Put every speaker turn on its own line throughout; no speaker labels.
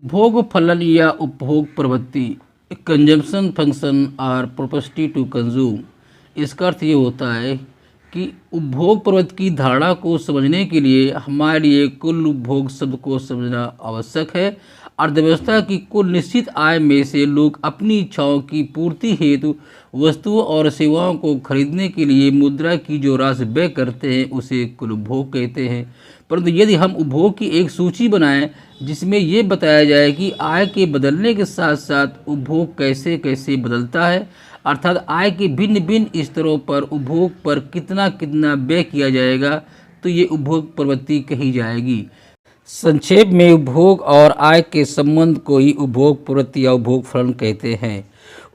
उपभोग फलन या उपभोग प्रवृत्ति कंजम्पशन फंक्शन और प्रोपेंसिटी टू कंज्यूम। इसका अर्थ ये होता है कि उपभोग प्रवृत्ति की धारणा को समझने के लिए हमारे लिए कुल उपभोग शब्द को समझना आवश्यक है। अर्थव्यवस्था की कुल निश्चित आय में से लोग अपनी इच्छाओं की पूर्ति हेतु वस्तुओं और सेवाओं को खरीदने के लिए मुद्रा की जो राशि व्यय करते हैं उसे कुल उपभोग कहते हैं। परंतु यदि हम उपभोग की एक सूची बनाएं जिसमें ये बताया जाए कि आय के बदलने के साथ साथ उपभोग कैसे कैसे बदलता है, अर्थात आय के भिन्न भिन्न स्तरों पर उपभोग पर कितना कितना व्यय किया जाएगा, तो ये उपभोग प्रवृत्ति कही जाएगी। संक्षेप में उपभोग और आय के संबंध को ही उपभोग प्रवृत्ति या उपभोग फलन कहते हैं।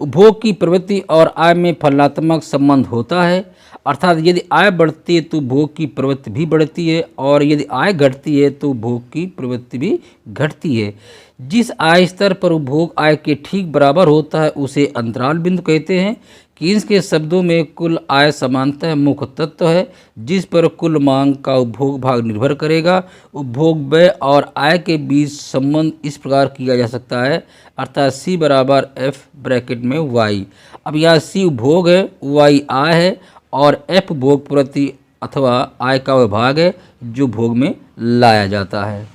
उपभोग की प्रवृत्ति और आय में फलनात्मक संबंध होता है, अर्थात यदि आय बढ़ती है तो भोग की प्रवृत्ति भी बढ़ती है और यदि आय घटती है तो भोग की प्रवृत्ति भी घटती है। जिस आय स्तर पर उपभोग आय के ठीक बराबर होता है उसे अंतराल बिंदु कहते हैं। कीन्स के शब्दों में कुल आय समानतः मुख्य तत्व है जिस पर कुल मांग का उपभोग भाग निर्भर करेगा। उपभोग व्यय और आय के बीच संबंध इस प्रकार किया जा सकता है, अर्थात C बराबर F ब्रैकेट में Y। अब यहाँ C उपभोग है, Y आय है और F भोग प्रवृत्ति अथवा आय का वह भाग है जो भोग में लाया जाता है।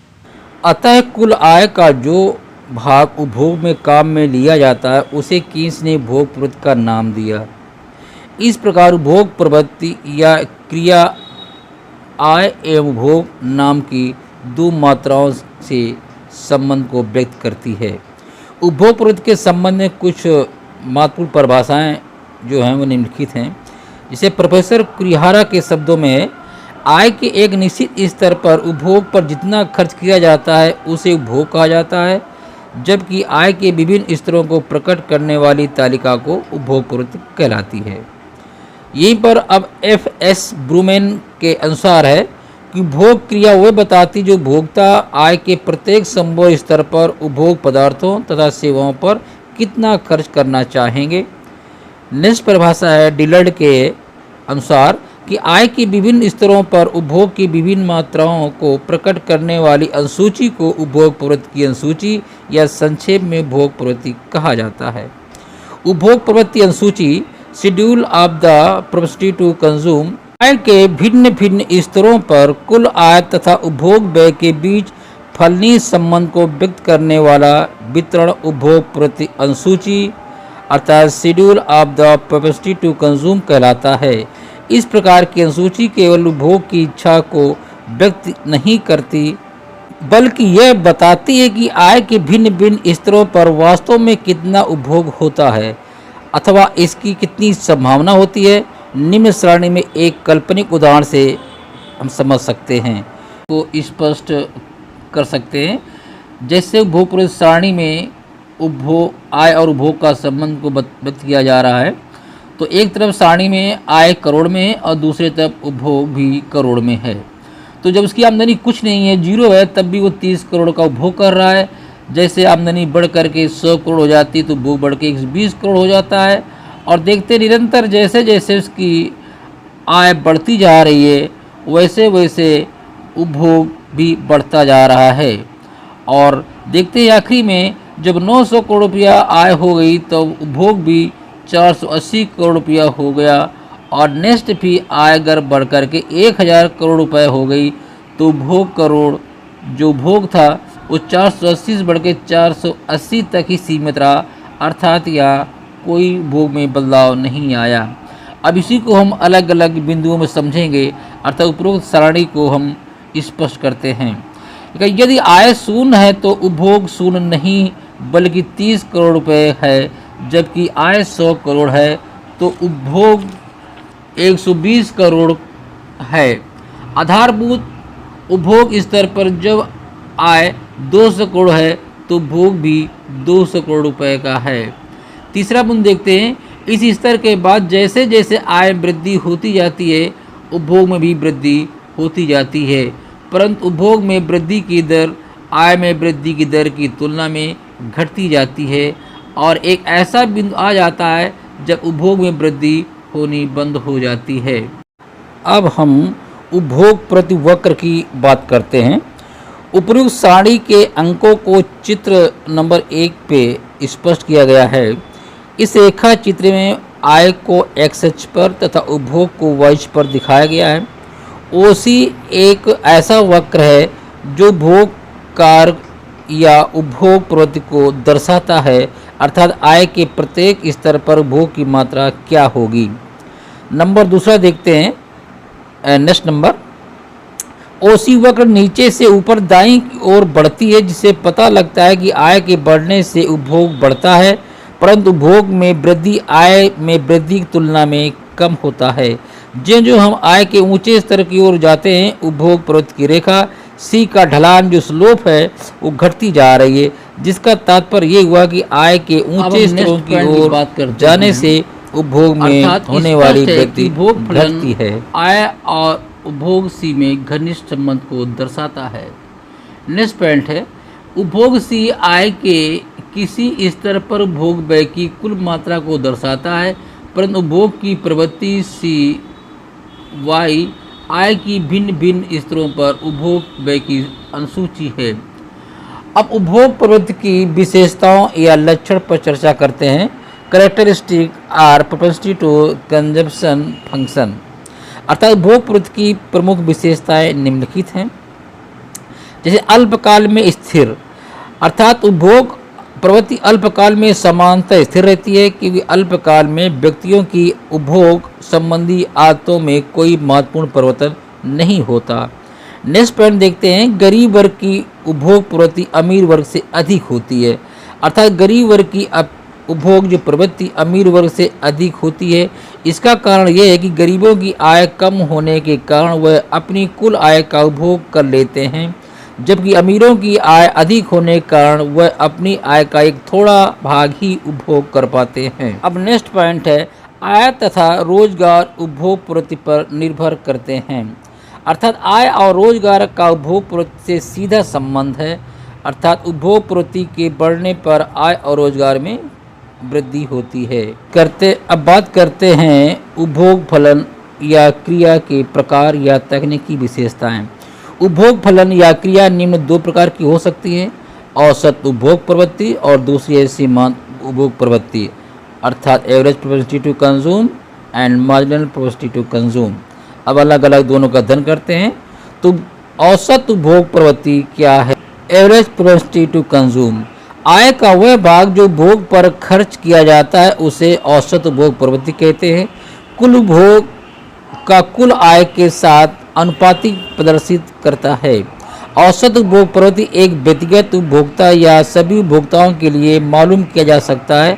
अतः कुल आय का जो भाग उपभोग में काम में लिया जाता है उसे कीन्स ने भोग प्रवृत्ति का नाम दिया। इस प्रकार उपभोग प्रवृत्ति या क्रिया आय एवं भोग नाम की दो मात्राओं से संबंध को व्यक्त करती है। उपभोग प्रवृत्ति के संबंध में कुछ महत्वपूर्ण परिभाषाएं जो हैं वो निम्नलिखित हैं। जिसे प्रोफेसर कुरिहारा के शब्दों में आय के एक निश्चित स्तर पर उपभोग पर जितना खर्च किया जाता है उसे उपभोग कहा जाता है, जबकि आय के विभिन्न स्तरों को प्रकट करने वाली तालिका को उपभोग प्रवृत्ति कहलाती है। यहीं पर अब F.S. ब्रूमेन के अनुसार है कि उपभोग क्रिया वह बताती जो भोक्ता आय के प्रत्येक संभव स्तर पर उपभोग पदार्थों तथा सेवाओं पर कितना खर्च करना चाहेंगे। नेक्स्ट परिभाषा है डिलर्ड के अनुसार कि आय के विभिन्न स्तरों पर उपभोग की विभिन्न मात्राओं को प्रकट करने वाली अनुसूची को उपभोग प्रवृत्ति की अनुसूची या संक्षेप में भोग प्रवृत्ति कहा जाता है। उपभोग प्रवृत्ति अनुसूची schedule of the propensity to consume आय के भिन्न भिन्न स्तरों पर कुल आय तथा उपभोग व्यय के बीच फलनीय संबंध को व्यक्त करने वाला वितरण उपभोग प्रवृत्ति अनुसूची अर्थात schedule of the propensity to consume कहलाता है। इस प्रकार की अनुसूची केवल उपभोग की इच्छा को व्यक्त नहीं करती बल्कि यह बताती है कि आय के भिन्न भिन्न स्तरों पर वास्तव में कितना उपभोग होता है अथवा इसकी कितनी संभावना होती है। निम्न श्रेणी में एक काल्पनिक उदाहरण से हम समझ सकते हैं को स्पष्ट कर सकते हैं। जैसे उपभोग प्रवृत्ति सारणी में उपभोग आय और उपभोग का संबंध को व्यक्त किया जा रहा है, तो एक तरफ सारणी में आय करोड़ में है और दूसरी तरफ उपभोग भी करोड़ में है। तो जब उसकी आमदनी कुछ नहीं है, जीरो है, तब भी वो 30 करोड़ का उपभोग कर रहा है। जैसे आमदनी बढ़ करके 100 करोड़ हो जाती है तो उपभोग बढ़ के 120 करोड़ हो जाता है। और देखते निरंतर जैसे जैसे उसकी आय बढ़ती जा रही है वैसे वैसे उपभोग भी बढ़ता जा रहा है। और देखते ही आखिरी में जब 900 करोड़ रुपया आय हो गई तो उपभोग भी 480 करोड़ रुपया हो गया। और नेक्स्ट भी आय अगर बढ़ कर के 1000 करोड़ रुपए हो गई तो भोग करोड़ जो भोग था वो 480 से बढ़ के 480 तक ही सीमित रहा, अर्थात यहाँ कोई भोग में बदलाव नहीं आया। अब इसी को हम अलग अलग बिंदुओं में समझेंगे, अर्थात उपरोक्त सारणी को हम स्पष्ट करते हैं। यदि आय शून्य है तो उपभोग शून्य नहीं बल्कि 30 करोड़ रुपए है, जबकि आय 100 करोड़ है तो उपभोग 120 करोड़ है। आधारभूत उपभोग स्तर पर जब आय 200 करोड़ है तो भोग भी 200 करोड़ रुपए का है। तीसरा बिंदु देखते हैं। इस स्तर के बाद जैसे जैसे आय वृद्धि होती जाती है उपभोग में भी वृद्धि होती जाती है, परंतु उपभोग में वृद्धि की दर आय में वृद्धि की दर की तुलना में घटती जाती है और एक ऐसा बिंदु आ जाता है जब उपभोग में वृद्धि होनी बंद हो जाती है। अब हम उपभोग प्रति वक्र की बात करते हैं। उपयुक्त सारणी के अंकों को चित्र नंबर 1 पे स्पष्ट किया गया है। इस रेखा चित्र में आय को एक्स अक्ष पर तथा उपभोग को वाई अक्ष पर दिखाया गया है। ओसी एक ऐसा वक्र है जो भोग कार्य या उपभोग प्रवृत्ति को दर्शाता है, अर्थात आय के प्रत्येक स्तर पर भोग की मात्रा क्या होगी। नंबर दूसरा देखते हैं। नेक्स्ट नंबर, ओसी वक्र नीचे से ऊपर दाईं ओर बढ़ती है, जिससे पता लगता है कि आय के बढ़ने से उपभोग बढ़ता है, परंतु उपभोग में वृद्धि आय में वृद्धि की तुलना में कम होता है। जो हम आय के ऊंचे स्तर की ओर जाते हैं, उपभोग प्रवृत्ति की रेखा सी का ढलान जो स्लोप है वो घटती जा रही है, जिसका तात्पर्य ये हुआ कि आय के ऊंचे स्तरों की ओर जाने से उपभोग में होने वाली वृद्धि घटती है। आय और उपभोग सी में घनिष्ठ संबंध को दर्शाता है। नेक्स्ट पॉइंट है, उपभोग सी आय के किसी स्तर पर उपभोग व्यय की कुल मात्रा को दर्शाता है, परंतु उपभोग की प्रवृत्ति सी वाई आय की भिन्न भिन्न स्तरों पर उपभोग व्यय की अनुसूची है। अब उपभोग प्रवृत्ति की विशेषताओं या लक्षण पर चर्चा करते हैं। Characteristic or propensity to consumption function, अर्थात उपभोग प्रवृत्ति की प्रमुख विशेषताएं निम्नलिखित हैं। जैसे अल्पकाल में स्थिर, अर्थात उपभोग प्रवृत्ति अल्पकाल में समानतः स्थिर रहती है, क्योंकि अल्पकाल में व्यक्तियों की उपभोग संबंधी आदतों में कोई महत्वपूर्ण परिवर्तन नहीं होता। नेक्स्ट पॉइंट देखते हैं, गरीब वर्ग की उपभोग प्रवृत्ति अमीर वर्ग से अधिक होती है, अर्थात गरीब वर्ग की उपभोग जो प्रवृत्ति अमीर वर्ग से अधिक होती है। इसका कारण यह है कि गरीबों की आय कम होने के कारण वह अपनी कुल आय का उपभोग कर लेते हैं, जबकि अमीरों की आय अधिक होने के कारण वह अपनी आय का एक थोड़ा भाग ही उपभोग कर पाते हैं। अब नेक्स्ट पॉइंट है, आय तथा रोजगार उपभोग प्रवृत्ति पर निर्भर करते हैं, अर्थात आय और रोजगार का उपभोग प्रवृत्ति से सीधा संबंध है, अर्थात उपभोग प्रवृत्ति के बढ़ने पर आय और रोजगार में वृद्धि होती है। अब बात करते हैं उपभोग फलन या क्रिया के प्रकार या तकनीकी विशेषताएं। उपभोग फलन या क्रिया निम्न दो प्रकार की हो सकती है, औसत उपभोग प्रवृत्ति और दूसरी है सीमांत उपभोग प्रवृत्ति, अर्थात average propensity to consume and marginal propensity to consume. अब अलग अलग दोनों का अध्ययन करते हैं। तो औसत उपभोग प्रवृत्ति क्या है? एवरेज प्रोपेंसिटी टू कंज्यूम, आय का वह भाग जो भोग पर खर्च किया जाता है उसे औसत उपभोग प्रवृत्ति कहते हैं। कुल उपभोग का कुल आय के साथ अनुपातिक प्रदर्शित करता है। औसत उपभोग प्रवृत्ति एक व्यक्तिगत उपभोक्ता या सभी उपभोक्ताओं के लिए मालूम किया जा सकता है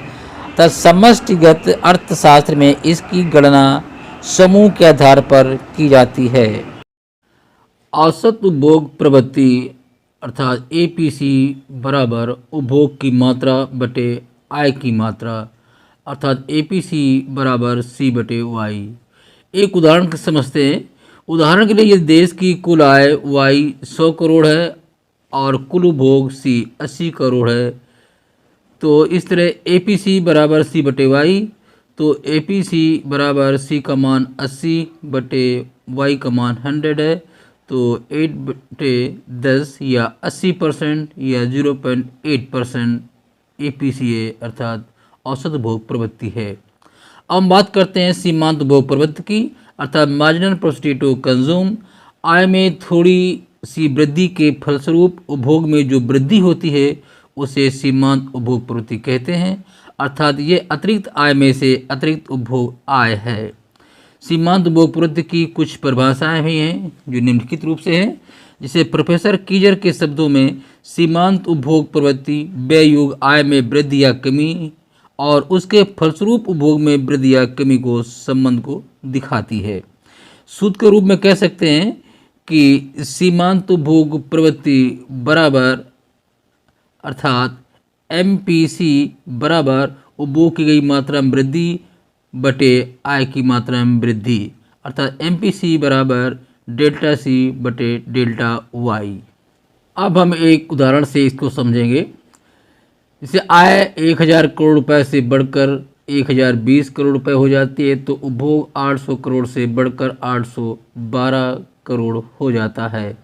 तथा समष्टिगत अर्थशास्त्र में इसकी गणना समूह के आधार पर की जाती है। औसत उपभोग प्रवृत्ति अर्थात APC बराबर उपभोग की मात्रा बटे आय की मात्रा, अर्थात APC बराबर C बटे वाई। एक उदाहरण समझते हैं। उदाहरण के लिए यदि देश की कुल आय वाई 100 करोड़ है और कुल उपभोग C 80 करोड़ है, तो इस तरह APC बराबर C बटे वाई, तो APC बराबर C का मान 80 बटे वाई का मान 100 है, तो 8 बटे 10 या 80% या 0.8% APC है, अर्थात औसत उपभोग प्रवृत्ति है। अब हम बात करते हैं सीमांत उपभोग प्रवृत्ति की, अर्थात मार्जिनल प्रोपेंसिटी टू कंज्यूम। आय में थोड़ी सी वृद्धि के फलस्वरूप उपभोग में जो वृद्धि होती है उसे सीमांत उपभोग प्रवृत्ति कहते हैं, अर्थात ये अतिरिक्त आय में से अतिरिक्त उपभोग आय है। सीमांत उपभोग प्रवृत्ति की कुछ परिभाषाएं भी हैं जो निम्नलिखित रूप से हैं। जिसे प्रोफेसर कीजर के शब्दों में सीमांत उपभोग प्रवृत्ति व्यय युग आय में वृद्धि या कमी और उसके फलस्वरूप उपभोग में वृद्धि या कमी को संबंध को दिखाती है। सूत्र के रूप में कह सकते हैं कि सीमांत उपभोग प्रवृत्ति बराबर अर्थात MPC बराबर उपभोग की गई मात्रा में वृद्धि बटे आय की मात्रा में वृद्धि, अर्थात MPC बराबर डेल्टा C बटे डेल्टा Y। अब हम एक उदाहरण से इसको समझेंगे। जैसे आय 1000 करोड़ रुपए से बढ़कर 1020 करोड़ रुपए हो जाती है, तो उपभोग 800 करोड़ से बढ़कर 812 करोड़ हो जाता है।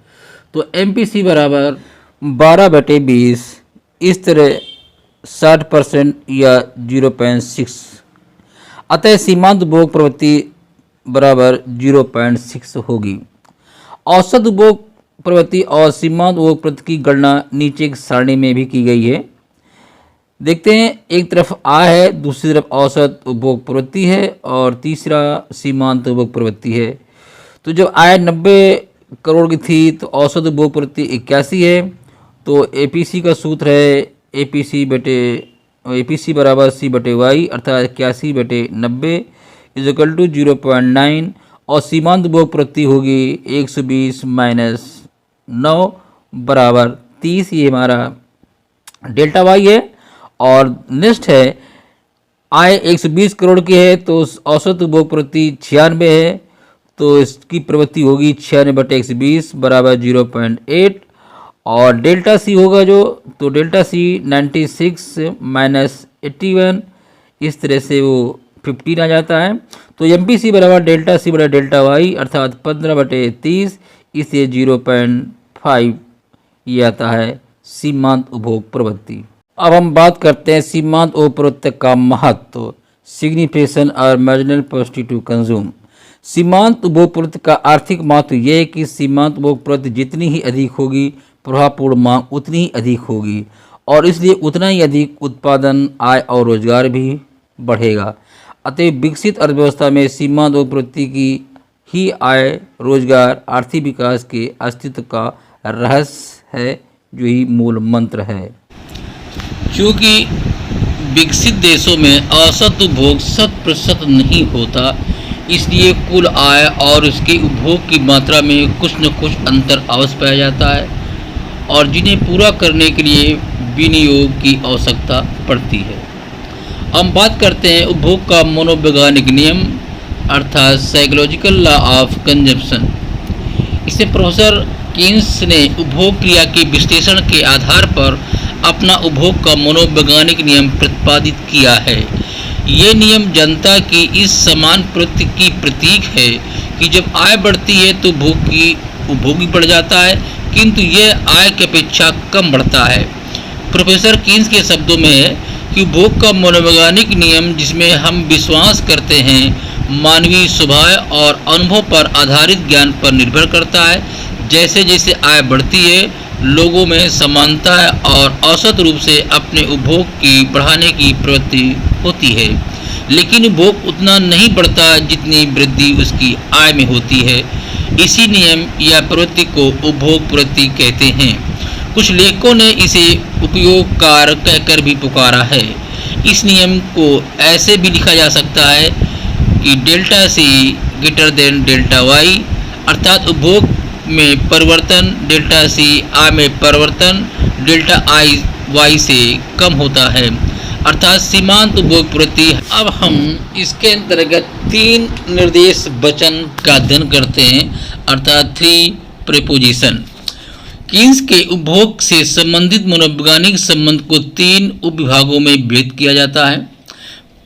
तो MPC बराबर 12/20, इस तरह 60% या 0.6। अतः सीमांत उपभोग प्रवृत्ति बराबर 0.6 होगी। औसत उपभोग प्रवृत्ति और सीमांत उपभोग प्रवृत्ति की गणना नीचे की सारणी में भी की गई है। देखते हैं, एक तरफ आय है, दूसरी तरफ औसत उपभोग प्रवृत्ति है और तीसरा सीमांत उपभोग प्रवृत्ति है। तो जब आय 90 करोड़ की थी तो औसत उपभोग प्रवृत्ति 81 है। तो APC का सूत्र है APC बराबर C/Y, अर्थात 81/90 इज इक्वल टू 0.9 और सीमांत उपभोग प्रवृत्ति होगी 120 माइनस 9 बराबर 30। ये हमारा डेल्टा वाई है। और नेक्स्ट है, आय 120 करोड़ की है तो औसत उपभोग प्रवृत्ति 96 है, तो इसकी प्रवृत्ति होगी 96/120 बराबर 0.8। और डेल्टा सी होगा तो डेल्टा सी 96 माइनस 81, इस तरह से वो 15 आ जाता है। तो MPC बराबर डेल्टा सी बटा डेल्टा वाई, अर्थात 15/30, इससे 0.5 ये आता है सीमांत उपभोग प्रवृत्ति। अब हम बात करते हैं सीमांत उपभोग प्रवृत्ति का महत्व, सिग्निफिकेशन और मार्जिनल पॉजिटिव टू कंज्यूम। सीमांत उपभोग प्रवृत्ति का आर्थिक महत्व यह है कि सीमांत उपभोग प्रवृत्ति जितनी ही अधिक होगी, प्रभावपूर्ण मांग उतनी ही अधिक होगी और इसलिए उतना ही अधिक उत्पादन, आय और रोजगार भी बढ़ेगा। अतः विकसित अर्थव्यवस्था में सीमांत उपभोग प्रवृत्ति की ही आय, रोजगार, आर्थिक विकास के अस्तित्व का रहस्य है, जो ही मूल मंत्र है। क्योंकि विकसित देशों में औसत उपभोग 100% नहीं होता, इसलिए कुल आय और उसके उपभोग की मात्रा में कुछ न कुछ अंतर अवश्य पाया जाता है और जिन्हें पूरा करने के लिए विनियोग की आवश्यकता पड़ती है। हम बात करते हैं उपभोग का मनोवैज्ञानिक नियम, अर्थात साइकोलॉजिकल लॉ ऑफ कंजम्पशन। इसे प्रोफेसर कीन्स ने उपभोग क्रिया के विश्लेषण के आधार पर अपना उपभोग का मनोवैज्ञानिक नियम प्रतिपादित किया है। ये नियम जनता की इस समान प्रवृत्ति की प्रतीक है कि जब आय बढ़ती है तो उपभोग भी बढ़ जाता है, किंतु यह आय की अपेक्षा कम बढ़ता है। प्रोफेसर कीन्स के शब्दों में है कि उपभोग का मनोवैज्ञानिक नियम, जिसमें हम विश्वास करते हैं, मानवीय स्वभाव और अनुभव पर आधारित ज्ञान पर निर्भर करता है। जैसे जैसे आय बढ़ती है, लोगों में समानता और औसत रूप से अपने उपभोग की बढ़ाने की प्रवृत्ति होती है, लेकिन उपभोग उतना नहीं बढ़ता जितनी वृद्धि उसकी आय में होती है। इसी नियम या प्रवृत्ति को उपभोग प्रवृत्ति कहते हैं। कुछ लेखकों ने इसे उपयोगकार कहकर भी पुकारा है। इस नियम को ऐसे भी लिखा जा सकता है कि delta C greater than delta Y, अर्थात उपभोग में परिवर्तन डेल्टा सी आय में परिवर्तन डेल्टा आई वाई से कम होता है, अर्थात सीमांत उपभोग प्रवृत्ति। अब हम इसके अंतर्गत 3 निर्देश वचन का अध्ययन करते हैं, अर्थात 3 प्रीपोजिशन। कीन्स के उपभोग से संबंधित मनोवैज्ञानिक संबंध को 3 उपविभागों में विभक्त किया जाता है।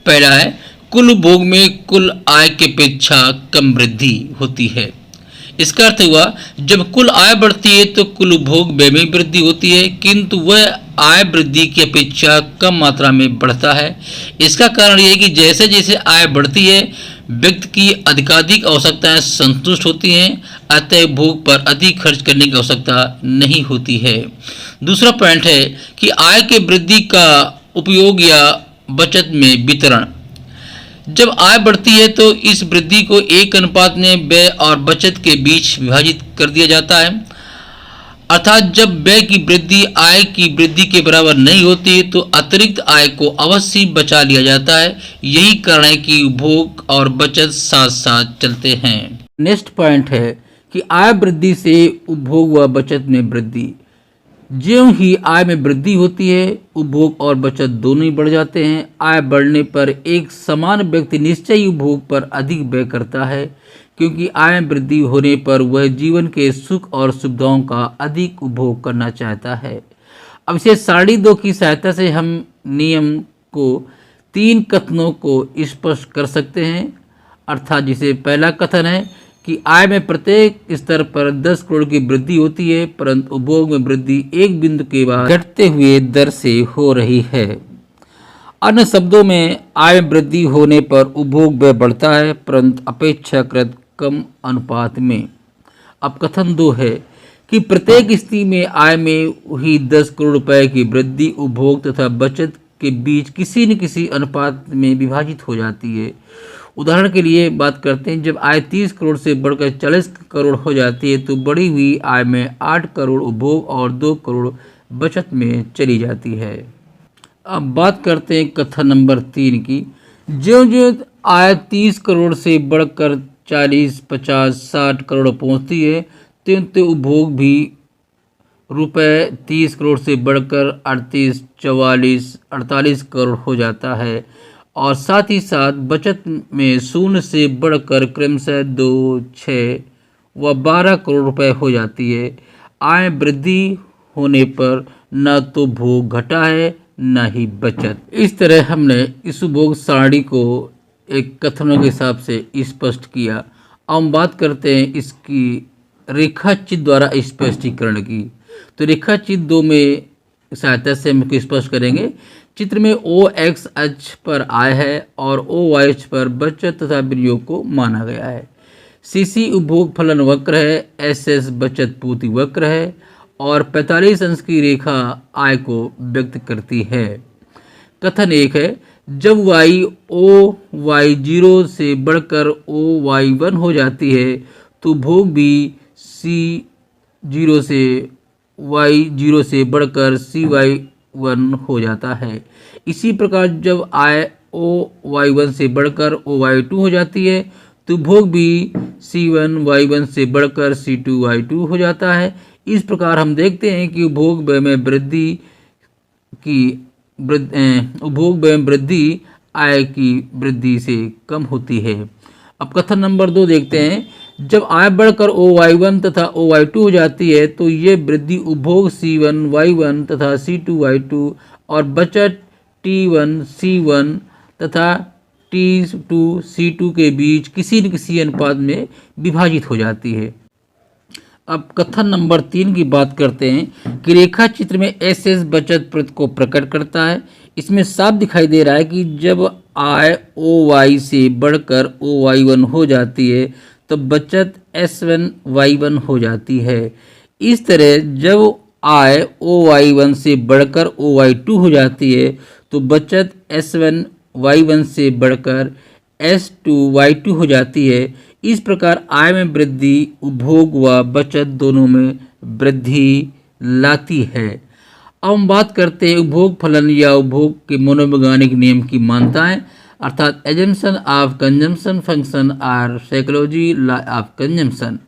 पहला है, कुल उपभोग में कुल आय की अपेक्षा कम वृद्धि होती है। इसका अर्थ हुआ, जब कुल आय बढ़ती है तो कुल उपभोग व्यय में वृद्धि होती है, किंतु वह आय वृद्धि की अपेक्षा कम मात्रा में बढ़ता है। इसका कारण यह है कि जैसे जैसे आय बढ़ती है, व्यक्ति की अधिकाधिक आवश्यकताएं संतुष्ट होती हैं, अतः उपभोग पर अधिक खर्च करने की आवश्यकता नहीं होती है। दूसरा पॉइंट है कि आय के वृद्धि का उपयोग या बचत में वितरण। जब आय बढ़ती है तो इस वृद्धि को एक अनुपात में व्यय और बचत के बीच विभाजित कर दिया जाता है, अर्थात जब व्यय की वृद्धि आय की वृद्धि के बराबर नहीं होती है तो अतिरिक्त आय को अवश्य बचा लिया जाता है। यही कारण है कि उपभोग और बचत साथ साथ चलते हैं। नेक्स्ट पॉइंट है कि आय वृद्धि से उपभोग व बचत में वृद्धि। ज्यों ही आय में वृद्धि होती है, उपभोग और बचत दोनों ही बढ़ जाते हैं। आय बढ़ने पर एक समान व्यक्ति निश्चय ही उपभोग पर अधिक व्यय करता है, क्योंकि आय में वृद्धि होने पर वह जीवन के सुख और सुविधाओं का अधिक उपभोग करना चाहता है। अब इसे सारणी 2 की सहायता से हम नियम को 3 कथनों को स्पष्ट कर सकते हैं, अर्थात जिसे पहला कथन है कि आय में प्रत्येक स्तर पर 10 करोड़ की वृद्धि होती है, परंतु उपभोग में वृद्धि एक बिंदु के बाद घटते हुए दर से हो रही है। अन्य शब्दों में आय में वृद्धि होने पर उपभोग व्यय बढ़ता है, परंतु अपेक्षाकृत कम अनुपात में। अब कथन 2 है कि प्रत्येक स्थिति में आय में हुई 10 करोड़ रुपए की वृद्धि उपभोग तथा बचत के बीच किसी न किसी अनुपात में विभाजित हो जाती है। उदाहरण के लिए बात करते हैं, जब आय 30 करोड़ से बढ़कर 40 करोड़ हो जाती है तो बढ़ी हुई आय में 8 करोड़ उपभोग और 2 करोड़ बचत में चली जाती है। अब बात करते हैं कथन नंबर 3 की। ज्यों-ज्यों आय 30 करोड़ से बढ़कर 40, 50, 60 करोड़ पहुंचती है, त्यों-त्यों उपभोग भी रुपए 30 करोड़ से बढ़कर 38, 44, 48 करोड़ हो जाता है और साथ ही साथ बचत में 0 से बढ़कर क्रमशः 2, 6 व 12 करोड़ रुपए हो जाती है। आय वृद्धि होने पर न तो भोग घटा है न ही बचत। इस तरह हमने इस उपभोग सारणी को एक कथनों के हिसाब से स्पष्ट किया। अब हम बात करते हैं इसकी रेखाचित्र द्वारा स्पष्टीकरण की। तो रेखाचित्र 2 में सहायता से हम इसको स्पष्ट करेंगे। चित्र में ओ एक्स अक्ष पर आय है और ओ वाई अक्ष पर बचत तथा विनियोग को माना गया है। सीसी उपभोग फलन वक्र है, एस एस बचत पूर्ति वक्र है और 45 अंश की रेखा आय को व्यक्त करती है। कथन 1 है, जब वाई ओ वाई 0 से बढ़कर ओ वाई 1 हो जाती है तो भोग भी सी 0 से वाई 0 से बढ़कर सी वाई 1 हो जाता है। इसी प्रकार जब आय ओ वाई 1 से बढ़कर ओ वाई 2 हो जाती है तो भोग भी C1 Y1 से बढ़कर C2 Y2 हो जाता है। इस प्रकार हम देखते हैं कि उपभोग व्यय में वृद्धि आय की वृद्धि से कम होती है। अब कथन नंबर 2 देखते हैं, जब आय बढ़कर OY1 तथा OY2 हो जाती है तो ये वृद्धि उपभोग C1 Y1 तथा C2 Y2 और बचत T1 C1 तथा T2 C2 के बीच किसी न किसी अनुपात में विभाजित हो जाती है। अब कथन नंबर 3 की बात करते हैं कि रेखा चित्र में एस एस बचत प्रत को प्रकट करता है। इसमें साफ दिखाई दे रहा है कि जब आय ओ वाई से बढ़कर ओ वाई 1 हो जाती है तो बचत S1 Y1 हो जाती है। इस तरह जब आय ओ वाई 1 से बढ़कर ओ वाई 2 हो जाती है तो बचत S1 Y1 से बढ़कर S2 Y2 हो जाती है। इस प्रकार आय में वृद्धि उपभोग व बचत दोनों में वृद्धि लाती है। अब हम बात करते हैं उपभोग फलन या उपभोग के मनोवैज्ञानिक नियम की मान्यताएं, अर्थात एजम्पशन ऑफ कंजम्पशन फंक्शन और साइकोलॉजी लॉ ऑफ कंजम्पशन।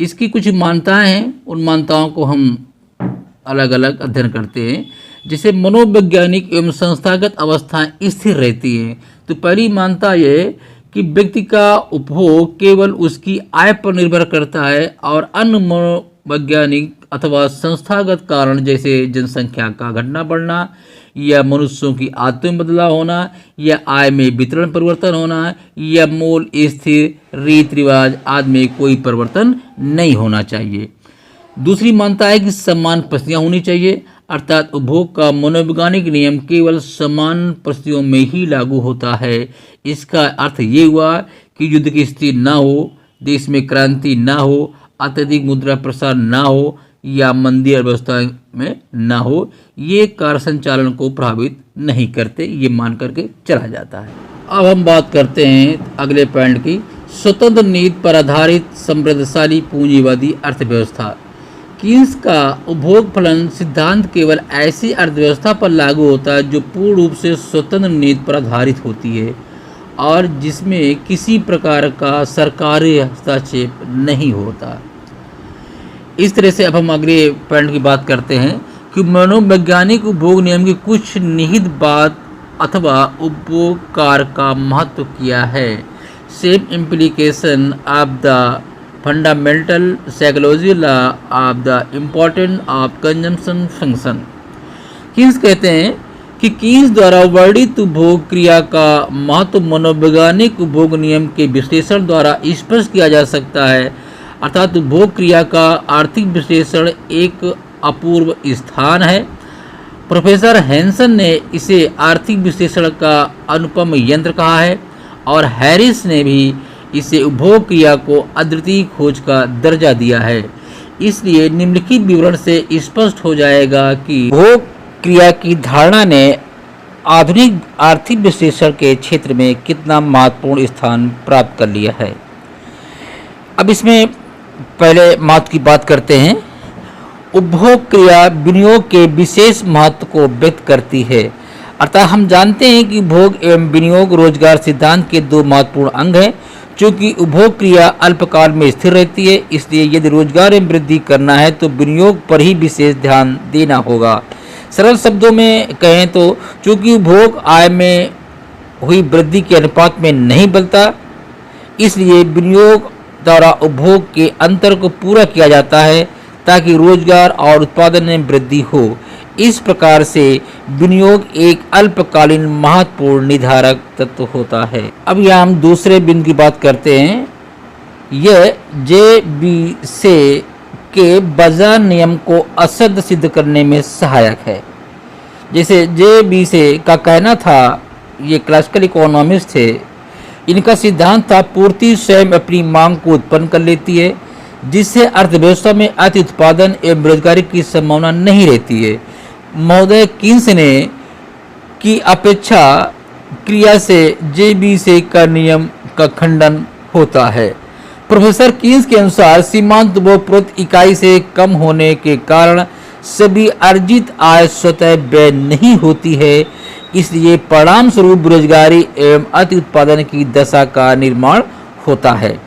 इसकी कुछ मान्यताएं हैं, उन मान्यताओं को हम अलग अलग अध्ययन करते हैं। जिसे मनोवैज्ञानिक एवं संस्थागत अवस्थाएं स्थिर रहती हैं। तो पहली मान्यता यह कि व्यक्ति का उपभोग केवल उसकी आय पर निर्भर करता है और अन्य मनोवैज्ञानिक अथवा संस्थागत कारण जैसे जनसंख्या का घटना बढ़ना या मनुष्यों की आदतों में बदलाव होना या आय में वितरण परिवर्तन होना या मूल स्थिर रीति रिवाज आदि में कोई परिवर्तन नहीं होना चाहिए। दूसरी मान्यता है कि समान परिस्थितियाँ होनी चाहिए, अर्थात उपभोग का मनोवैज्ञानिक नियम केवल समान परिस्थितियों में ही लागू होता है। इसका अर्थ ये हुआ कि युद्ध की स्थिति ना हो, देश में क्रांति ना हो, अत्यधिक मुद्रा प्रसार ना हो या मंदी अर्थव्यवस्था में ना हो, ये कार्य संचालन को प्रभावित नहीं करते, ये मान करके चला जाता है। अब हम बात करते हैं अगले पॉइंट की, स्वतंत्र नीति पर आधारित समृद्धशाली पूंजीवादी अर्थव्यवस्था। कीन्स का उपभोग फलन सिद्धांत केवल ऐसी अर्थव्यवस्था पर लागू होता है जो पूर्ण रूप से स्वतंत्र नीति पर आधारित होती है और जिसमें किसी प्रकार का सरकारी हस्तक्षेप नहीं होता। इस तरह से अब हम अगले पॉइंट की बात करते हैं कि मनोवैज्ञानिक उपभोग नियम की कुछ निहित बात अथवा उपभोग कार्य का महत्व क्या है। Same implication of the fundamental psychology law of the importance of consumption function. Keynes कहते हैं कि कीन्स द्वारा वर्णित उपभोग क्रिया का महत्व मनोवैज्ञानिक उपभोग नियम के विश्लेषण द्वारा स्पष्ट किया जा सकता है। अर्थात उपभोग क्रिया का आर्थिक विश्लेषण एक अपूर्व स्थान है। प्रोफेसर हैंसन ने इसे आर्थिक विश्लेषण का अनुपम यंत्र कहा है और हैरिस ने भी इसे उपभोग क्रिया को अद्वितीय खोज का दर्जा दिया है। इसलिए निम्नलिखित विवरण से स्पष्ट हो जाएगा कि उपभोग क्रिया की धारणा ने आधुनिक आर्थिक विश्लेषण के क्षेत्र में कितना महत्वपूर्ण स्थान प्राप्त कर लिया है। अब इसमें पहले महत्व की बात करते हैं। उपभोग क्रिया विनियोग के विशेष महत्व को व्यक्त करती है। अर्थात हम जानते हैं कि उपभोग एवं विनियोग रोजगार सिद्धांत के दो महत्वपूर्ण अंग हैं। चूँकि उपभोग क्रिया अल्पकाल में स्थिर रहती है, इसलिए यदि रोजगार में वृद्धि करना है तो विनियोग पर ही विशेष ध्यान देना होगा। सरल शब्दों में कहें तो चूँकि उपभोग आय में हुई वृद्धि के अनुपात में नहीं बदलता, इसलिए विनियोग द्वारा उपभोग के अंतर को पूरा किया जाता है ताकि रोजगार और उत्पादन में वृद्धि हो। इस प्रकार से विनियोग एक अल्पकालीन महत्वपूर्ण निर्धारक तत्व होता है। अब यहाँ हम दूसरे बिंदु की बात करते हैं। यह जे.बी.से के बाजार नियम को असद सिद्ध करने में सहायक है। जैसे जे.बी.से का कहना था, ये क्लासिकल इकोनॉमिस्ट थे, इनका सिद्धांत था पूर्ति स्वयं अपनी मांग को उत्पन्न कर लेती है, जिससे अर्थव्यवस्था में अति उत्पादन एवं बेरोजगारी की संभावना नहीं रहती है। महोदय कीन्स ने की अपेक्षा क्रिया से जे.बी.से का नियम का खंडन होता है। प्रोफेसर कीन्स के अनुसार सीमांत उपभोग प्रति इकाई से कम होने के कारण सभी अर्जित आय स्वतः व्यय नहीं होती है, इसलिए परिणाम स्वरूप बेरोजगारी एवं अति उत्पादन की दशा का निर्माण होता है।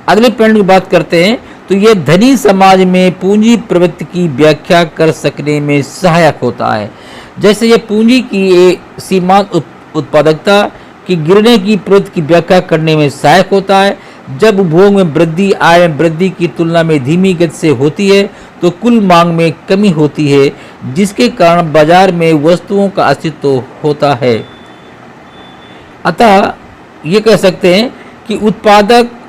अगले पॉइंट की बात करते हैं तो यह धनी समाज में पूंजी प्रवृत्ति की व्याख्या कर सकने में सहायक होता है। जैसे यह पूंजी की सीमांत उत्पादकता की गिरने की प्रवृत्ति की व्याख्या करने में सहायक होता है। जब उपभोग में वृद्धि आय में वृद्धि की तुलना में धीमी गति से होती है तो कुल मांग में कमी होती है, जिसके कारण बाजार में वस्तुओं का अस्तित्व होता है। अतः ये कह सकते हैं कि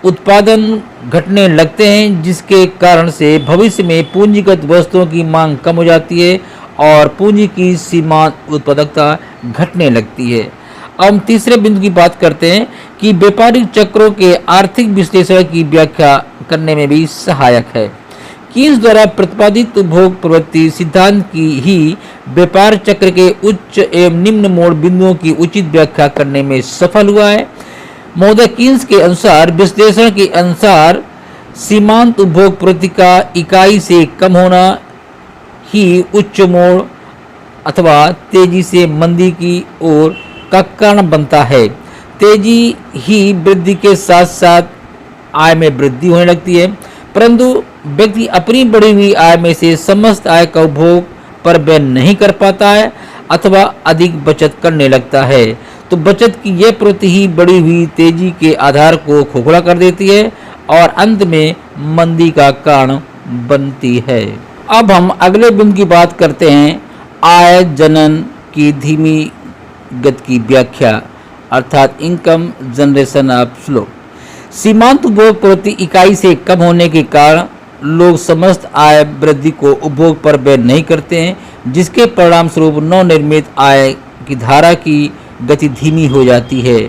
उत्पादन घटने लगते हैं, जिसके कारण से भविष्य में पूंजीगत वस्तुओं की मांग कम हो जाती है और पूंजी की सीमांत उत्पादकता घटने लगती है। अब हम तीसरे बिंदु की बात करते हैं कि व्यापारिक चक्रों के आर्थिक विश्लेषण की व्याख्या करने में भी सहायक है। कीन्स द्वारा प्रतिपादित उपभोग प्रवृत्ति सिद्धांत की ही व्यापार चक्र के उच्च एवं निम्न मोड़ बिंदुओं की उचित व्याख्या करने में सफल हुआ है। महोदय कीन्स के अनुसार विश्लेषण के अनुसार सीमांत उपभोग प्रवृत्ति का इकाई से कम होना ही उच्च मोड़ अथवा तेजी से मंदी की ओर का कारण बनता है। तेजी ही वृद्धि के साथ साथ आय में वृद्धि होने लगती है, परंतु व्यक्ति अपनी बढ़ी हुई आय में से समस्त आय का उपभोग पर व्यय नहीं कर पाता है अथवा अधिक बचत करने लगता है। तो बचत की यह प्रवृत्ति ही बढ़ी हुई तेजी के आधार को खोखला कर देती है और अंत में मंदी का कारण बनती है। अब हम अगले बिंदु की बात करते हैं, आय जनन की धीमी गति की व्याख्या अर्थात इनकम जनरेशन ऑफ स्लो। सीमांत उपभोग प्रवृत्ति इकाई से कम होने के कारण लोग समस्त आय वृद्धि को उपभोग पर व्यय नहीं करते हैं, जिसके परिणाम स्वरूप नवनिर्मित आय की धारा की गति धीमी हो जाती है।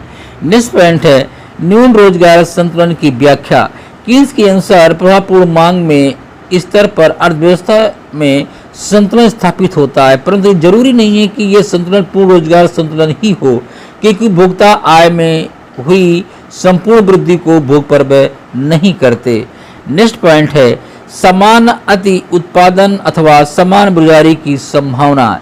नेक्स्ट पॉइंट है न्यून रोजगार संतुलन की व्याख्या। कीन्स के अनुसार प्रभावपूर्ण मांग में स्तर पर अर्थव्यवस्था में संतुलन स्थापित होता है, परंतु जरूरी नहीं है कि यह संतुलन पूर्ण रोजगार संतुलन ही हो, क्योंकि उपभोक्ता आय में हुई संपूर्ण वृद्धि को भोग पर व्यय नहीं करते। नेक्स्ट पॉइंट है समान अति उत्पादन अथवा समान बेरोजगारी की संभावना।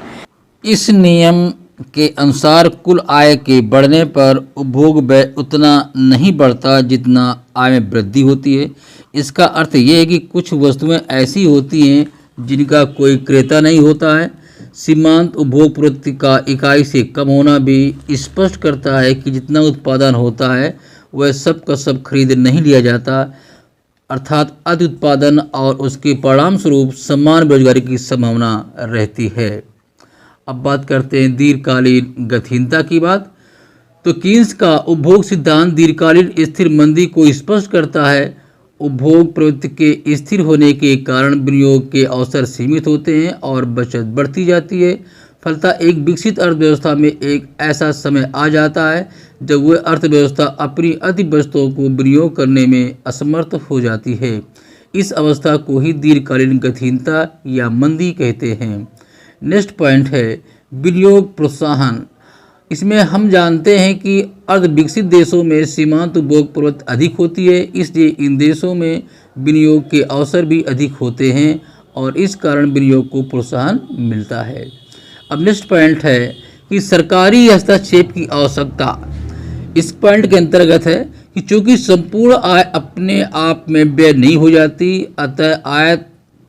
इस नियम के अनुसार कुल आय के बढ़ने पर उपभोग व्यय उतना नहीं बढ़ता जितना आय में वृद्धि होती है। इसका अर्थ यह है कि कुछ वस्तुएं ऐसी होती हैं जिनका कोई क्रेता नहीं होता है। सीमांत उपभोग प्रवृत्ति का इकाई से कम होना भी स्पष्ट करता है कि जितना उत्पादन होता है वह सब का सब खरीद नहीं लिया जाता, अर्थात अति उत्पादन और उसके परिणाम स्वरूप समान बेरोजगारी की संभावना रहती है। अब बात करते हैं दीर्घकालीन गतिहीनता की बात। तो कीन्स का उपभोग सिद्धांत दीर्घकालीन स्थिर मंदी को स्पष्ट करता है। उपभोग प्रवृत्ति के स्थिर होने के कारण विनियोग के अवसर सीमित होते हैं और बचत बढ़ती जाती है। फलतः एक विकसित अर्थव्यवस्था में एक ऐसा समय आ जाता है जब वह अर्थव्यवस्था अपनी अति वस्तुओं को विनियोग करने में असमर्थ हो जाती है। इस अवस्था को ही दीर्घकालीन गतिहीनता या मंदी कहते हैं। नेक्स्ट पॉइंट है विनियोग प्रोत्साहन। इसमें हम जानते हैं कि अर्ध विकसित देशों में सीमांत उपभोग प्रवृत्ति अधिक होती है, इसलिए इन देशों में विनियोग के अवसर भी अधिक होते हैं और इस कारण विनियोग को प्रोत्साहन मिलता है। अब नेक्स्ट पॉइंट है कि सरकारी हस्तक्षेप की आवश्यकता। इस पॉइंट के अंतर्गत है कि चूंकि संपूर्ण आय अपने आप में व्यय नहीं हो जाती, अतः आय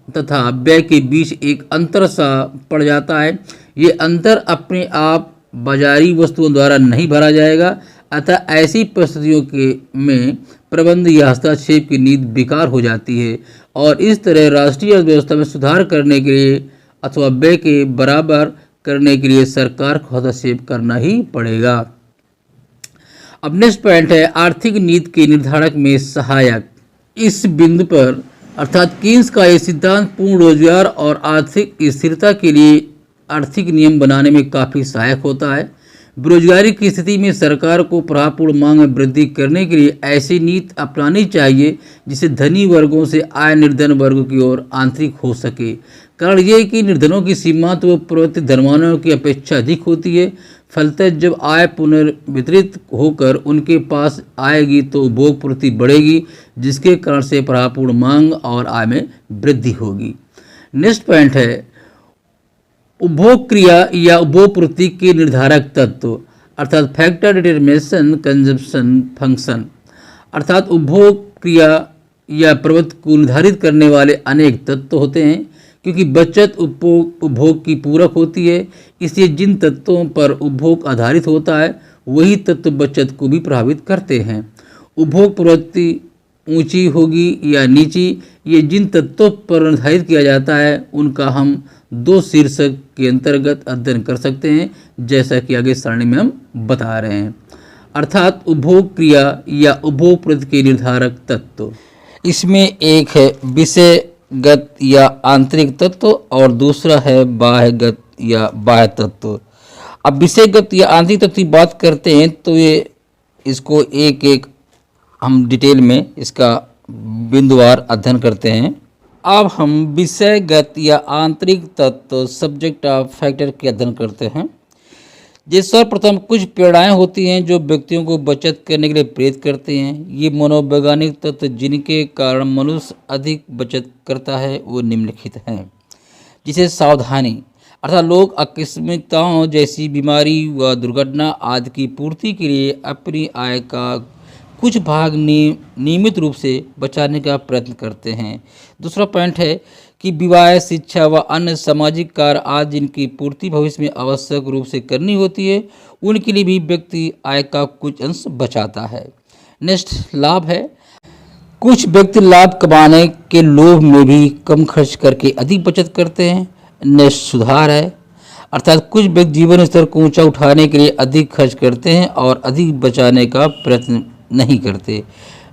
तथा व्यय के बीच एक अंतर सा पड़ जाता है। ये अंतर अपने आप बाजारी वस्तुओं द्वारा नहीं भरा जाएगा, अतः ऐसी परिस्थितियों के में प्रबंध या हस्तक्षेप की नीति बेकार हो जाती है और इस तरह राष्ट्रीय अर्थव्यवस्था में सुधार करने के लिए अथवा व्यय के बराबर करने के लिए सरकार को हस्तक्षेप करना ही पड़ेगा। अब नेक्स्ट पॉइंट है आर्थिक नीति के निर्धारक में सहायक। इस बिंदु पर अर्थात कीन्स का यह सिद्धांत पूर्ण रोजगार और आर्थिक स्थिरता के लिए आर्थिक नियम बनाने में काफ़ी सहायक होता है। बेरोजगारी की स्थिति में सरकार को प्रभावपूर्ण मांग में वृद्धि करने के लिए ऐसी नीति अपनानी चाहिए जिससे धनी वर्गों से आय निर्धन वर्ग की ओर आंतरिक हो सके। कारण यह है कि निर्धनों की सीमांत व प्रवृत्ति धनवानों की अपेक्षा अधिक होती है। फलतः जब आय पुनर्वितरित होकर उनके पास आएगी तो उपभोग प्रवृत्ति बढ़ेगी, जिसके कारण से प्रभावपूर्ण मांग और आय में वृद्धि होगी। नेक्स्ट पॉइंट है उपभोग क्रिया या उपभोग प्रवृत्ति के निर्धारक तत्व अर्थात फैक्टर डिटरमिनेशन कंजम्पशन फंक्शन। अर्थात उपभोग क्रिया या प्रवृत्ति को निर्धारित करने वाले अनेक तत्व होते हैं। क्योंकि बचत उपभोग की पूरक होती है, इसलिए जिन तत्वों पर उपभोग आधारित होता है वही तत्व बचत को भी प्रभावित करते हैं। उपभोग प्रवृत्ति ऊंची होगी या नीची, ये जिन तत्वों पर निर्धारित किया जाता है उनका हम दो शीर्षक के अंतर्गत अध्ययन कर सकते हैं, जैसा कि आगे सारणी में हम बता रहे हैं। अर्थात उपभोग क्रिया या उपभोग प्रवृत्ति के निर्धारक तत्व। इसमें एक है विषयगत या आंतरिक तत्व और दूसरा है बाह्यगत या बाह्य तत्व। अब विषयगत या आंतरिक तत्व की बात करते हैं तो ये इसको एक एक हम डिटेल में इसका बिंदुवार अध्ययन करते हैं। अब हम विषयगत या आंतरिक तत्व सब्जेक्ट ऑफ फैक्टर के अध्ययन करते हैं। जैसे सर्वप्रथम कुछ प्रेरणाएं होती हैं जो व्यक्तियों को बचत करने के लिए प्रेरित करते हैं। ये मनोवैज्ञानिक तत्व जिनके कारण मनुष्य अधिक बचत करता है वो निम्नलिखित हैं। जिसे सावधानी अर्थात लोग आकस्मिकताओं जैसी बीमारी व दुर्घटना आदि की पूर्ति के लिए अपनी आय का कुछ भाग नियमित रूप से बचाने का प्रयत्न करते हैं। दूसरा पॉइंट है कि विवाह, शिक्षा व अन्य सामाजिक कार्य आदि जिनकी पूर्ति भविष्य में आवश्यक रूप से करनी होती है उनके लिए भी व्यक्ति आय का कुछ अंश बचाता है। नेक्स्ट लाभ है। कुछ व्यक्ति लाभ कमाने के लोभ में भी कम खर्च करके अधिक बचत करते हैं। नेक्स्ट सुधार है। अर्थात कुछ व्यक्ति जीवन स्तर को ऊंचा उठाने के लिए अधिक खर्च करते हैं और अधिक बचाने का प्रयत्न नहीं करते।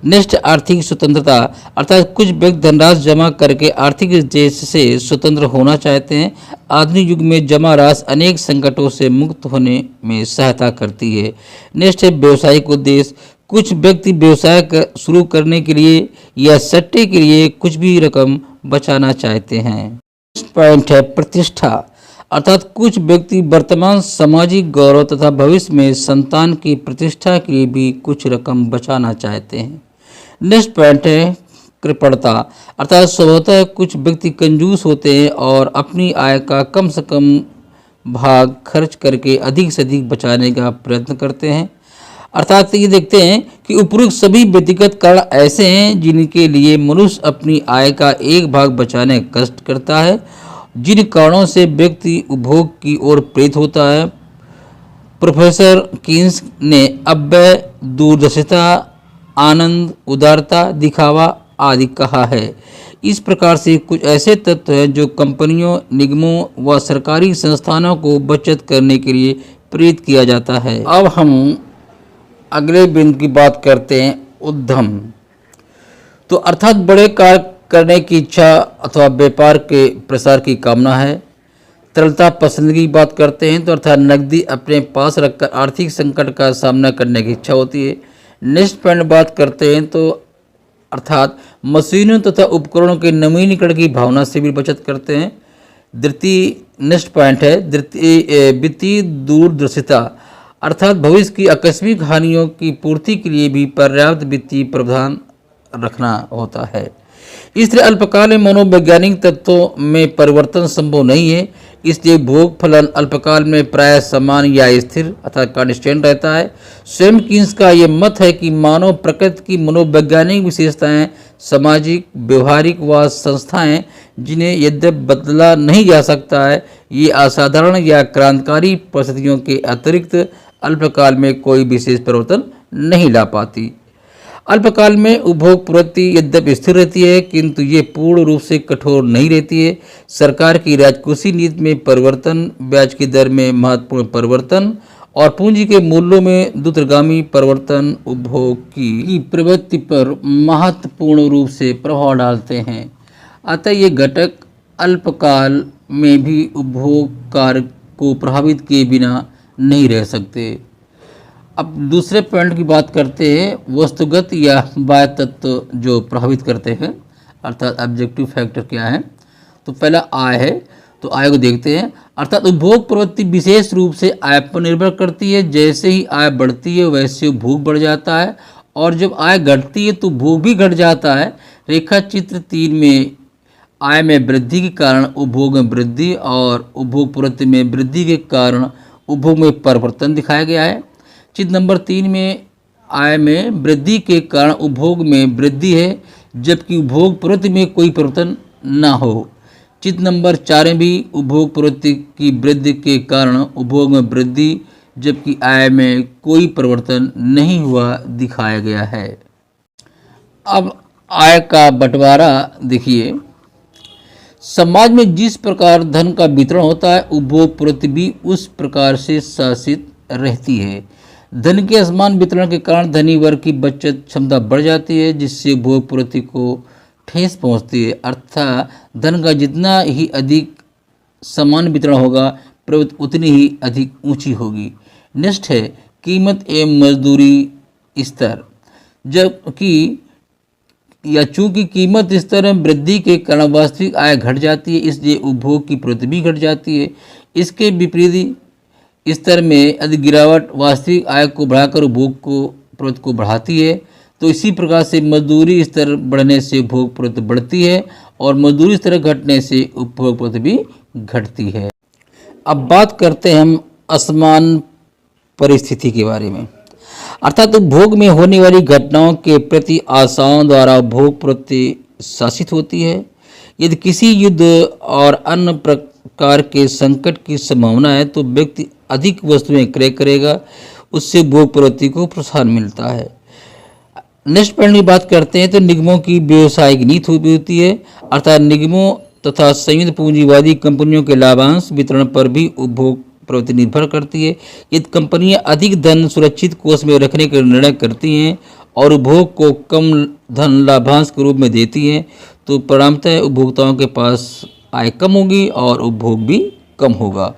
नेक्स्ट आर्थिक स्वतंत्रता अर्थात कुछ व्यक्ति धनराशि जमा करके आर्थिक देश से स्वतंत्र होना चाहते हैं। आधुनिक युग में जमा राशि अनेक संकटों से मुक्त होने में सहायता करती है। नेक्स्ट है व्यावसायिक उद्देश्य। कुछ व्यक्ति व्यवसाय शुरू करने के लिए या सट्टे के लिए कुछ भी रकम बचाना चाहते हैं। नेक्स्ट पॉइंट है प्रतिष्ठा अर्थात कुछ व्यक्ति वर्तमान सामाजिक गौरव तथा भविष्य में संतान की प्रतिष्ठा के लिए भी कुछ रकम बचाना चाहते हैं। नेक्स्ट पॉइंट है कृपणता अर्थात स्वभावतः कुछ व्यक्ति कंजूस होते हैं और अपनी आय का कम से कम भाग खर्च करके अधिक से अधिक बचाने का प्रयत्न करते हैं। अर्थात ये देखते हैं कि उपरोक्त सभी व्यक्तिगत कारण ऐसे हैं जिनके लिए मनुष्य अपनी आय का एक भाग बचाने का कष्ट करता है। जिन कारणों से व्यक्ति उपभोग की ओर प्रेरित होता है। प्रोफेसर कीन्स ने अव्यय, दूरदर्शिता, आनंद, उदारता, दिखावा आदि कहा है। इस प्रकार से कुछ ऐसे तत्व हैं जो कंपनियों, निगमों व सरकारी संस्थानों को बचत करने के लिए प्रेरित किया जाता है। अब हम अगले बिंदु की बात करते हैं, उद्यम। तो अर्थात बड़े कार्य करने की इच्छा अथवा व्यापार के प्रसार की कामना है। तरलता पसंद की बात करते हैं तो अर्थात नकदी अपने पास रखकर आर्थिक संकट का सामना करने की इच्छा होती है। नेक्स्ट पॉइंट बात करते हैं तो अर्थात मशीनों तथा उपकरणों के नवीनीकरण की भावना से भी बचत करते हैं। द्वितीय नेक्स्ट पॉइंट है वित्तीय दूरदर्शिता, अर्थात भविष्य की आकस्मिक हानियों की पूर्ति के लिए भी पर्याप्त वित्तीय प्रावधान रखना होता है। इसलिए अल्पकाल में मनोवैज्ञानिक तत्वों में परिवर्तन संभव नहीं है, इसलिए भोग फलन अल्पकाल में प्राय समान या स्थिर अर्थात कांस्टेंट रहता है। स्वयं कीन्स का ये मत है कि मानव प्रकृति की मनोवैज्ञानिक विशेषताएं सामाजिक, व्यवहारिक व संस्थाएं जिन्हें यद्यपि बदला नहीं जा सकता है, ये असाधारण या क्रांतिकारी परिस्थितियों के अतिरिक्त अल्पकाल में कोई विशेष परिवर्तन नहीं ला पाती। अल्पकाल में उपभोग प्रवृत्ति यद्यपि स्थिर रहती है, किंतु ये पूर्ण रूप से कठोर नहीं रहती है। सरकार की राजकोषीय नीति में परिवर्तन, ब्याज की दर में महत्वपूर्ण परिवर्तन और पूंजी के मूल्यों में द्रुतगामी परिवर्तन उपभोग की प्रवृत्ति पर महत्वपूर्ण रूप से प्रभाव डालते हैं। अतः ये घटक अल्पकाल में भी उपभोग कार्य को प्रभावित किए बिना नहीं रह सकते। अब दूसरे पॉइंट की बात करते हैं, वस्तुगत या बाह्य तत्व जो प्रभावित करते हैं, अर्थात ऑब्जेक्टिव फैक्टर क्या है। तो पहला आय है, तो आय को देखते हैं। अर्थात उपभोग प्रवृत्ति विशेष रूप से आय पर निर्भर करती है। जैसे ही आय बढ़ती है वैसे उपभोग बढ़ जाता है, और जब आय घटती है तो उपभोग भी घट जाता है। रेखा चित्र 3 में आय में वृद्धि के कारण उपभोग में वृद्धि और उपभोग प्रवृत्ति में वृद्धि के कारण उपभोग में परिवर्तन दिखाया गया है। चित्र नंबर 3 में आय में वृद्धि के कारण उपभोग में वृद्धि है, जबकि उपभोग प्रवृत्ति में कोई परिवर्तन न हो। चित्र नंबर 4 में भी उपभोग प्रवृत्ति की वृद्धि के कारण उपभोग में वृद्धि, जबकि आय में कोई परिवर्तन नहीं हुआ दिखाया गया है। अब आय का बंटवारा देखिए। समाज में जिस प्रकार धन का वितरण होता है, उपभोग प्रवृत्ति भी उस प्रकार से शासित रहती है। धन के असमान वितरण के कारण धनी वर्ग की बचत क्षमता बढ़ जाती है, जिससे उपभोग प्रवृत्ति को ठेस पहुंचती है। अर्थात धन का जितना ही अधिक समान वितरण होगा, प्रवृत्ति उतनी ही अधिक ऊंची होगी। नेक्स्ट है कीमत एवं मजदूरी स्तर। जबकि या चूंकि कीमत स्तर में वृद्धि के कारण वास्तविक आय घट जाती है, इसलिए उपभोग की प्रवृत्ति भी घट जाती है। इसके विपरीत स्तर में अधिक गिरावट वास्तविक आय को बढ़ाकर उपभोग को प्रवृत्ति को बढ़ाती है। तो इसी प्रकार से मजदूरी स्तर बढ़ने से उपभोग प्रवृत्ति बढ़ती है और मजदूरी स्तर घटने से उपभोग प्रवृत्ति भी घटती है। अब बात करते हैं हम असमान परिस्थिति के बारे में। अर्थात उपभोग में होने वाली घटनाओं के प्रति आशाओं द्वारा उपभोग प्रवृत्ति शासित होती है। यदि किसी युद्ध और अन्य प्रकार के संकट की संभावना है तो व्यक्ति अधिक वस्तुएं क्रय करेगा, उससे उपभोग प्रवृत्ति को प्रोत्साहन मिलता है। नेक्स्ट पॉइंट की बात करते हैं तो निगमों की व्यवसायिक नीति होती है। अर्थात निगमों तथा संयुक्त पूंजीवादी कंपनियों के लाभांश वितरण पर भी उपभोग प्रवृत्ति निर्भर करती है। यदि कंपनियां अधिक धन सुरक्षित कोष में रखने का निर्णय करती हैं और उपभोग को कम धन लाभांश के रूप में देती हैं, तो परिणामतः उपभोक्ताओं के पास आय कम होगी और उपभोग भी कम होगा।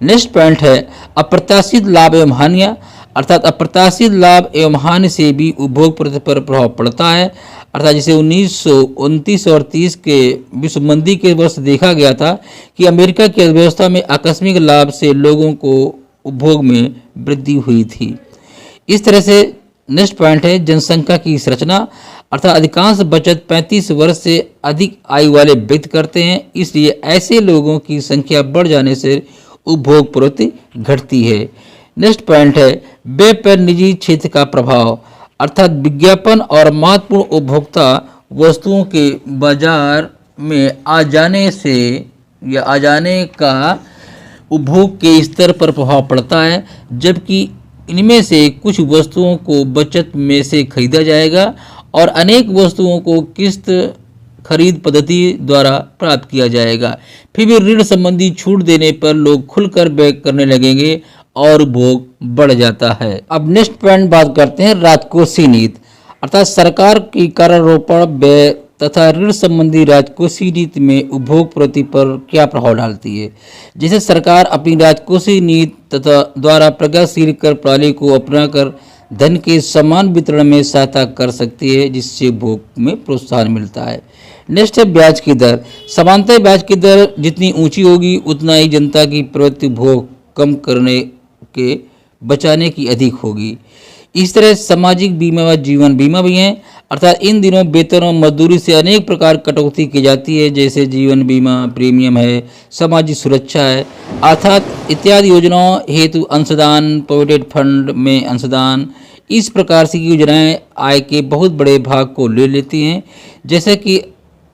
नेक्स्ट पॉइंट है अप्रत्याशित लाभ एवं हानियां। अर्थात अप्रत्याशित लाभ एवं हानि से भी उपभोग प्रवृत्ति पर प्रभाव पड़ता है। अर्थात जैसे 1929 और 30 के विश्व मंदी के वर्ष देखा गया था कि अमेरिका की अर्थव्यवस्था में आकस्मिक लाभ से लोगों को उपभोग में वृद्धि हुई थी। इस तरह से नेक्स्ट पॉइंट है जनसंख्या की संरचना। अर्थात अधिकांश बचत 35 वर्ष से अधिक आयु वाले व्यक्ति करते हैं, इसलिए ऐसे लोगों की संख्या बढ़ जाने से उपभोग प्रवृत्ति घटती है। नेक्स्ट पॉइंट है व्यय पर निजी क्षेत्र का प्रभाव। अर्थात विज्ञापन और महत्वपूर्ण उपभोक्ता वस्तुओं के बाजार में आ जाने से या आ जाने का उपभोग के स्तर पर प्रभाव पड़ता है, जबकि इनमें से कुछ वस्तुओं को बचत में से खरीदा जाएगा और अनेक वस्तुओं को किस्त खरीद पद्धति द्वारा प्राप्त किया जाएगा। फिर भी ऋण संबंधी छूट देने पर लोग खुलकर व्यय करने लगेंगे और उपभोग बढ़ जाता है। अब नेक्स्ट पॉइंट बात करते हैं राजकोषीय नीति, अर्थात सरकार की करारोपण, व्यय तथा ऋण संबंधी राजकोषीय नीति में उपभोग प्रवृत्ति पर क्या प्रभाव डालती है। जैसे सरकार अपनी राजकोषीय नीति तथा द्वारा प्रज्ञाशील कर प्रणाली को अपनाकर धन के समान वितरण में सहायता कर सकती है, जिससे उपभोग में प्रोत्साहन मिलता है। नेक्स्ट है ब्याज की दर। सामान्यतः ब्याज की दर जितनी ऊंची होगी उतना ही जनता की प्रवृत्ति उपभोग कम करने के बचाने की अधिक होगी। इस तरह सामाजिक बीमा व जीवन बीमा भी हैं, अर्थात इन दिनों वेतन और मजदूरी से अनेक प्रकार कटौती की जाती है, जैसे जीवन बीमा प्रीमियम है, सामाजिक सुरक्षा है, अर्थात इत्यादि योजनाओं हेतु अंशदान, प्रोविडेंट फंड में अंशदान, इस प्रकार से योजनाएं आय के बहुत बड़े भाग को ले लेती हैं, जैसे कि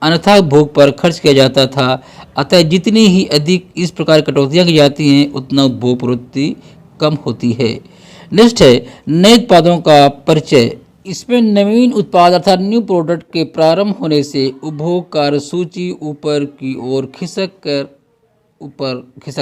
अन्यथा भोग पर खर्च किया जाता था। अतः जितनी ही अधिक इस प्रकार कटौतियाँ की जाती हैं उतना उपभोग प्रवृत्ति कम होती है। नेक्स्ट है नए उत्पादों का परिचय। इसमें नवीन उत्पाद अर्थात न्यू प्रोडक्ट के प्रारंभ होने से उपभोग कार्य सूची ऊपर की ओर खिसक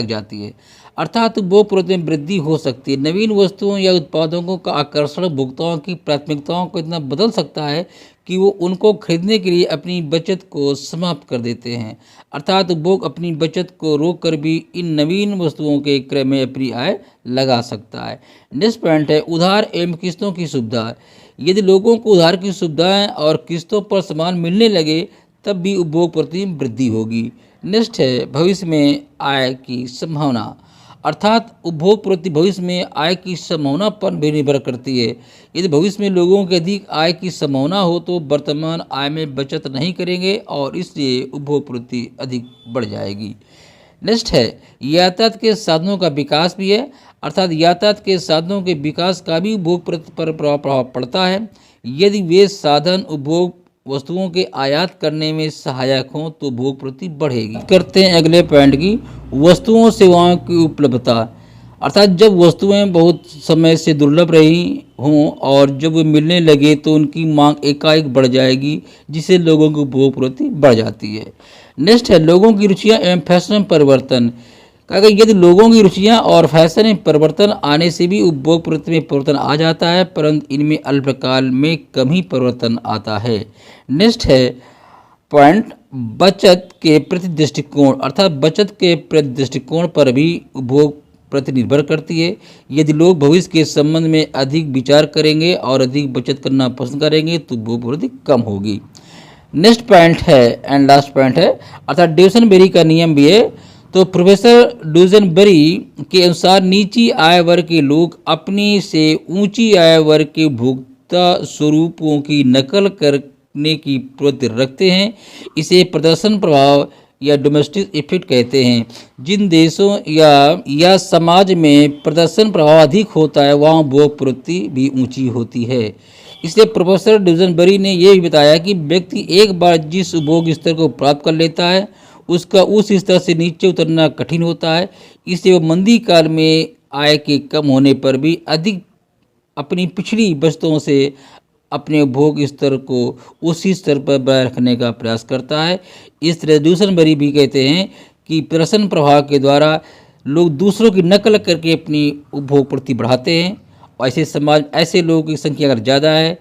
जाती है, अर्थात उपभोग प्रवृत्ति में वृद्धि हो सकती है। नवीन वस्तुओं या उत्पादों का आकर्षण उपभोक्ताओं की प्राथमिकताओं को इतना बदल सकता है कि वो उनको खरीदने के लिए अपनी बचत को समाप्त कर देते हैं, अर्थात उपभोग अपनी बचत को रोक कर भी इन नवीन वस्तुओं के क्रय में अपनी आय लगा सकता है। नेक्स्ट पॉइंट है उधार एवं किस्तों की सुविधा। यदि लोगों को उधार की सुविधाएं और किस्तों पर सामान मिलने लगे तब भी उपभोग प्रति वृद्धि होगी। नेक्स्ट है भविष्य में आय की संभावना, अर्थात उपभोग प्रवृत्ति भविष्य में आय की संभावना पर भी निर्भर करती है। यदि भविष्य में लोगों के अधिक आय की संभावना हो तो वर्तमान आय में बचत नहीं करेंगे और इसलिए उपभोग प्रवृत्ति अधिक बढ़ जाएगी। नेक्स्ट है यातायात के साधनों का विकास भी है, अर्थात यातायात के साधनों के विकास का भी उपभोग प्रवृत्ति पर प्रभाव पड़ता है। यदि वे साधन उपभोग वस्तुओं के आयात करने में सहायक हों तो उपभोग प्रवृत्ति बढ़ेगी। करते हैं अगले पॉइंट की वस्तुओं सेवाओं की उपलब्धता, अर्थात जब वस्तुएं बहुत समय से दुर्लभ रही हों और जब वे मिलने लगे तो उनकी मांग एकाएक बढ़ जाएगी, जिससे लोगों की उपभोग प्रवृत्ति बढ़ जाती है। नेक्स्ट है लोगों की रुचियां एवं फैशन में परिवर्तन। अगर यदि लोगों की रुचियां और फैशन में परिवर्तन आने से भी उपभोग प्रवृत्ति में परिवर्तन आ जाता है, परंतु इनमें अल्पकाल में कम ही परिवर्तन आता है। नेक्स्ट है पॉइंट बचत के प्रति दृष्टिकोण, अर्थात बचत के प्रति दृष्टिकोण पर भी उपभोग प्रति निर्भर करती है। यदि लोग भविष्य के संबंध में अधिक विचार करेंगे और अधिक बचत करना पसंद करेंगे तो उपभोग प्रवृत्ति कम होगी। नेक्स्ट पॉइंट है एंड लास्ट पॉइंट है, अर्थात ड्यूसेनबेरी का नियम भी है। तो प्रोफेसर ड्यूसेनबेरी के अनुसार नीची आय वर्ग के लोग अपनी से ऊंची आय वर्ग के उपभोक्ता स्वरूपों की नकल करने की प्रवृत्ति रखते हैं। इसे प्रदर्शन प्रभाव या डोमेस्टिक इफेक्ट कहते हैं। जिन देशों या समाज में प्रदर्शन प्रभाव अधिक होता है वहाँ उपभोग प्रवृत्ति भी ऊंची होती है। इसलिए प्रोफेसर ड्यूसेनबेरी ने यह भी बताया कि व्यक्ति एक बार जिस उपभोग स्तर को प्राप्त कर लेता है उसका उस स्तर से नीचे उतरना कठिन होता है। इसलिए वह मंदी काल में आय के कम होने पर भी अधिक अपनी पिछड़ी बचतों से अपने उपभोग स्तर को उसी स्तर पर बनाए रखने का प्रयास करता है। इस तरह ड्यूसेनबेरी भी कहते हैं कि प्रदर्शन प्रभाव के द्वारा लोग दूसरों की नकल करके अपनी उपभोग प्रवृत्ति बढ़ाते हैं और ऐसे लोगों की संख्या अगर ज़्यादा है